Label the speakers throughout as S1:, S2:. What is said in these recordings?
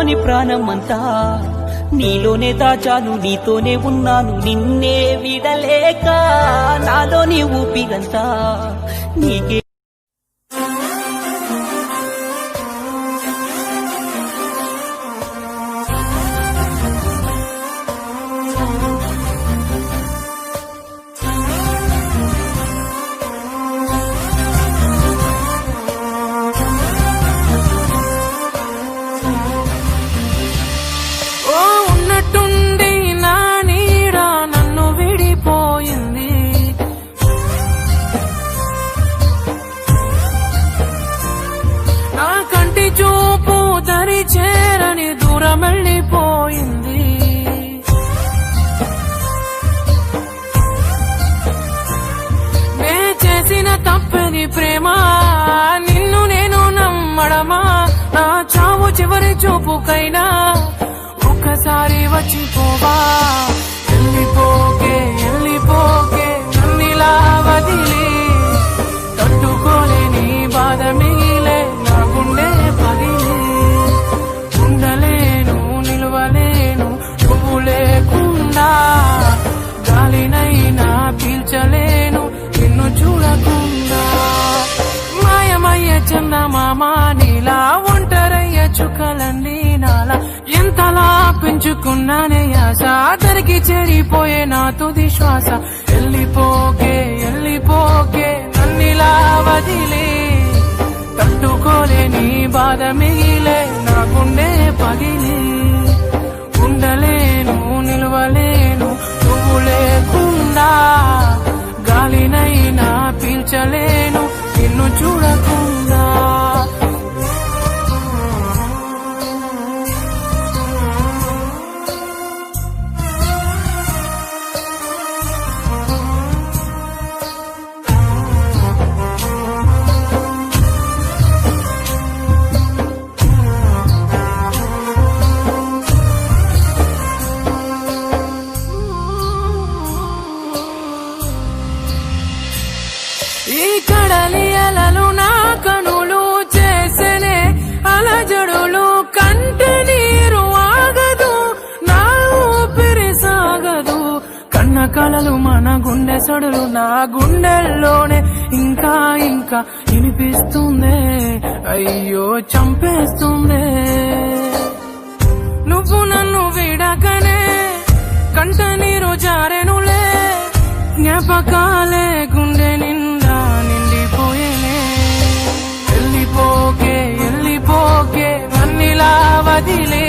S1: నాలోని ప్రాణమంతా నీలోనే దాచాను, నీతోనే ఉన్నాను, నిన్నే విడలేక నాలోని ఊపిరంతా నీకే.
S2: చేరని దూరం వెళ్ళిపోయింది. నే చేసిన తప్పని ప్రేమ, నిన్ను నేను నమ్మడమా? నా చావు చివరి చూపుకైనా ఒక్కసారి వచ్చిపోవా. వెళ్ళిపోకే వెళ్ళిపోకే నన్నిలా వదిలి, తట్టుకోలేని బాధ మిగిలే నా గుండె పగిలి. ఉండలేను నిలవలేను నువ్వు లేకుండా, గాలినైనా పీల్చలేను నిన్ను చూడకుండా. మాయమయ్య చందమామ నీలా, ఒంటరయ్య చుక్కలన్నీ నాలా. ఎంతలా పెంచుకున్నానే ఆశ, తరికి చెడిపోయే నా తుది శ్వాస. వెళ్ళిపోకే వెళ్ళిపోకే నన్నిలా వదిలి, తట్టుకోలేని బాధ మిగిలే నా గుండె పగిలి. ఉండలేను నిలవలేను నువ్వు లేకుండా, గాలినైనా పీల్చలేను నిన్ను చూడకుండా. ఈ కడలి అలలు నా కనులు చేసెనే అలజడులు, కంటి నీరు ఆగదు నా ఊపిరి సాగదు. కన్న కలలు మన గుండె సడులు నా గుండెల్లోనే ఇంకా ఇంకా వినిపిస్తుందే, అయ్యో చంపేస్తుందే. నువ్వు నన్ను విడకనే కంట నీరు జారెనులే, జ్ఞాపకాలే గుండె నిండా నిండిపోయేనే. వెళ్ళిపోకే వెళ్ళిపోకే నన్నిలా వదిలి,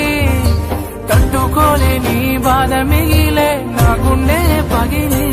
S2: తట్టుకోలేని బాధ మిగిలే నా గుండె పగిలి.